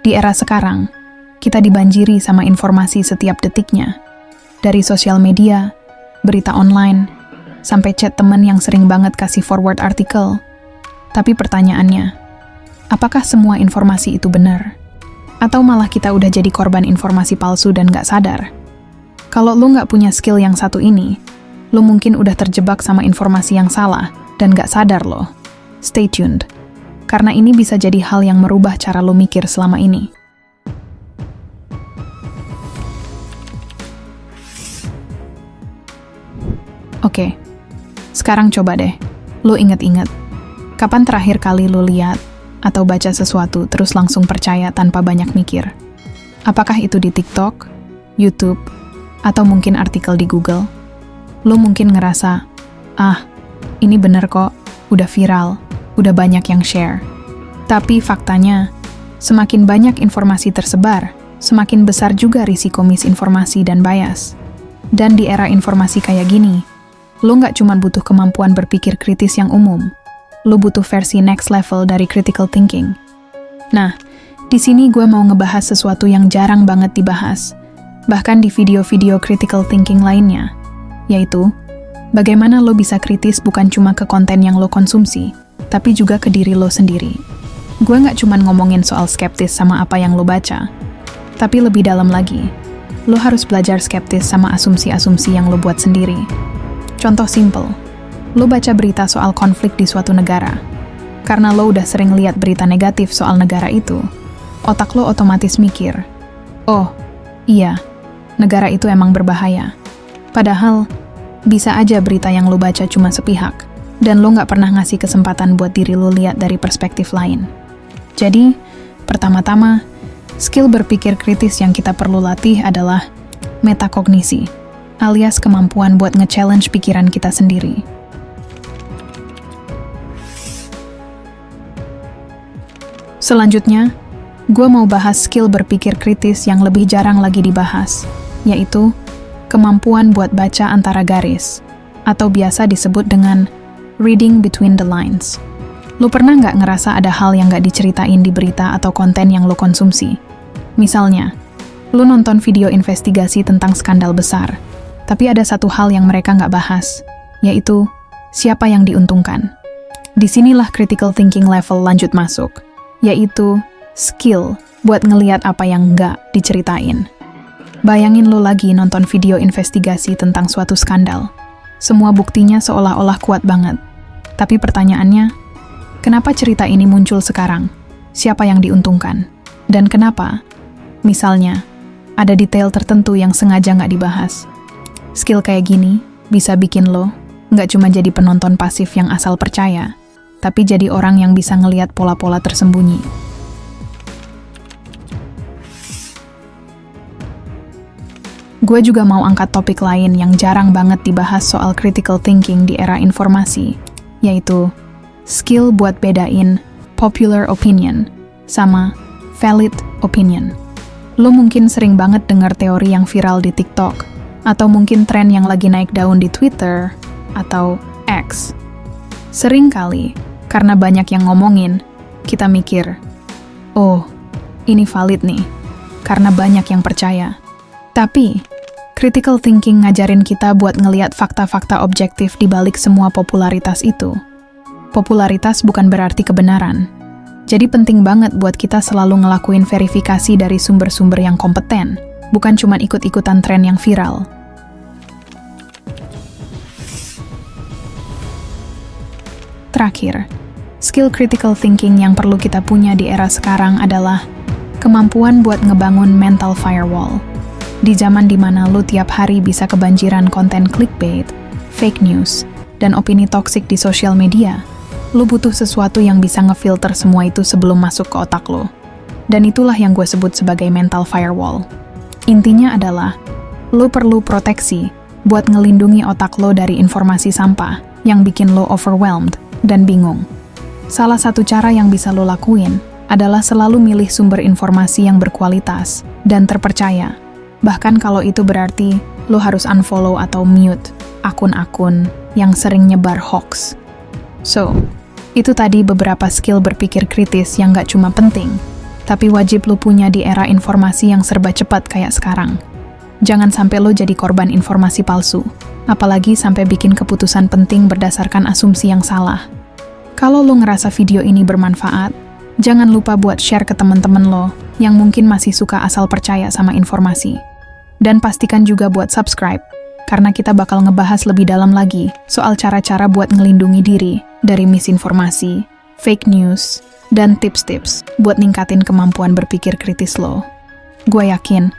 Di era sekarang, kita dibanjiri sama informasi setiap detiknya. Dari sosial media, berita online, sampai chat teman yang sering banget kasih forward artikel. Tapi pertanyaannya, apakah semua informasi itu benar? Atau malah kita udah jadi korban informasi palsu dan gak sadar? Kalau lu gak punya skill yang satu ini, lu mungkin udah terjebak sama informasi yang salah dan gak sadar loh. Stay tuned, karena ini bisa jadi hal yang merubah cara lu mikir selama ini. Oke, sekarang coba deh, lu inget-inget. Kapan terakhir kali lu lihat atau baca sesuatu terus langsung percaya tanpa banyak mikir? Apakah itu di TikTok, YouTube, atau mungkin artikel di Google? Lu mungkin ngerasa, ini bener kok, udah viral, udah banyak yang share. Tapi faktanya, semakin banyak informasi tersebar, semakin besar juga risiko misinformasi dan bias. Dan di era informasi kayak gini, lu nggak cuma butuh kemampuan berpikir kritis yang umum, lu butuh versi next level dari critical thinking. Nah, di sini gue mau ngebahas sesuatu yang jarang banget dibahas, bahkan di video-video critical thinking lainnya, yaitu bagaimana lo bisa kritis bukan cuma ke konten yang lo konsumsi, tapi juga ke diri lo sendiri. Gue nggak cuma ngomongin soal skeptis sama apa yang lo baca, tapi lebih dalam lagi, lo harus belajar skeptis sama asumsi-asumsi yang lo buat sendiri. Contoh simple, lo baca berita soal konflik di suatu negara. Karena lo udah sering lihat berita negatif soal negara itu, otak lo otomatis mikir, oh, iya, negara itu emang berbahaya. Padahal, bisa aja berita yang lo baca cuma sepihak, dan lo nggak pernah ngasih kesempatan buat diri lo lihat dari perspektif lain. Jadi, pertama-tama, skill berpikir kritis yang kita perlu latih adalah metakognisi, alias kemampuan buat nge-challenge pikiran kita sendiri. Selanjutnya, gue mau bahas skill berpikir kritis yang lebih jarang lagi dibahas, yaitu kemampuan buat baca antara garis, atau biasa disebut dengan reading between the lines. Lu pernah nggak ngerasa ada hal yang nggak diceritain di berita atau konten yang lu konsumsi? Misalnya, lu nonton video investigasi tentang skandal besar, tapi ada satu hal yang mereka nggak bahas, yaitu siapa yang diuntungkan. Disinilah critical thinking level lanjut masuk, yaitu skill buat ngeliat apa yang nggak diceritain. Bayangin lo lagi nonton video investigasi tentang suatu skandal. Semua buktinya seolah-olah kuat banget. Tapi pertanyaannya, kenapa cerita ini muncul sekarang? Siapa yang diuntungkan? Dan kenapa? Misalnya, ada detail tertentu yang sengaja nggak dibahas. Skill kayak gini bisa bikin lo nggak cuma jadi penonton pasif yang asal percaya, tapi jadi orang yang bisa ngeliat pola-pola tersembunyi. Gue juga mau angkat topik lain yang jarang banget dibahas soal critical thinking di era informasi, yaitu skill buat bedain popular opinion sama valid opinion. Lo mungkin sering banget dengar teori yang viral di TikTok, atau mungkin tren yang lagi naik daun di Twitter, atau X. Sering kali, karena banyak yang ngomongin, kita mikir, oh, ini valid nih, karena banyak yang percaya. Tapi, critical thinking ngajarin kita buat ngeliat fakta-fakta objektif di balik semua popularitas itu. Popularitas bukan berarti kebenaran. Jadi penting banget buat kita selalu ngelakuin verifikasi dari sumber-sumber yang kompeten, bukan cuma ikut-ikutan tren yang viral. Terakhir, skill critical thinking yang perlu kita punya di era sekarang adalah kemampuan buat ngebangun mental firewall. Di zaman dimana lu tiap hari bisa kebanjiran konten clickbait, fake news, dan opini toksik di sosial media, lu butuh sesuatu yang bisa ngefilter semua itu sebelum masuk ke otak lu. Dan itulah yang gue sebut sebagai mental firewall. Intinya adalah, lu perlu proteksi buat ngelindungi otak lo dari informasi sampah yang bikin lo overwhelmed dan bingung. Salah satu cara yang bisa lo lakuin adalah selalu milih sumber informasi yang berkualitas dan terpercaya. Bahkan kalau itu berarti lo harus unfollow atau mute akun-akun yang sering nyebar hoax. So, itu tadi beberapa skill berpikir kritis yang gak cuma penting, Tapi wajib lo punya di era informasi yang serba cepat kayak sekarang. Jangan sampai lo jadi korban informasi palsu, apalagi sampai bikin keputusan penting berdasarkan asumsi yang salah. Kalau lo ngerasa video ini bermanfaat, jangan lupa buat share ke teman-teman lo yang mungkin masih suka asal percaya sama informasi. Dan pastikan juga buat subscribe, karena kita bakal ngebahas lebih dalam lagi soal cara-cara buat ngelindungi diri dari misinformasi, fake news, dan tips-tips buat ningkatin kemampuan berpikir kritis lo. Gue yakin,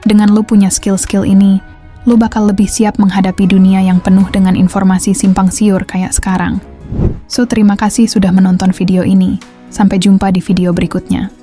dengan lo punya skill-skill ini, lo bakal lebih siap menghadapi dunia yang penuh dengan informasi simpang siur kayak sekarang. So, terima kasih sudah menonton video ini. Sampai jumpa di video berikutnya.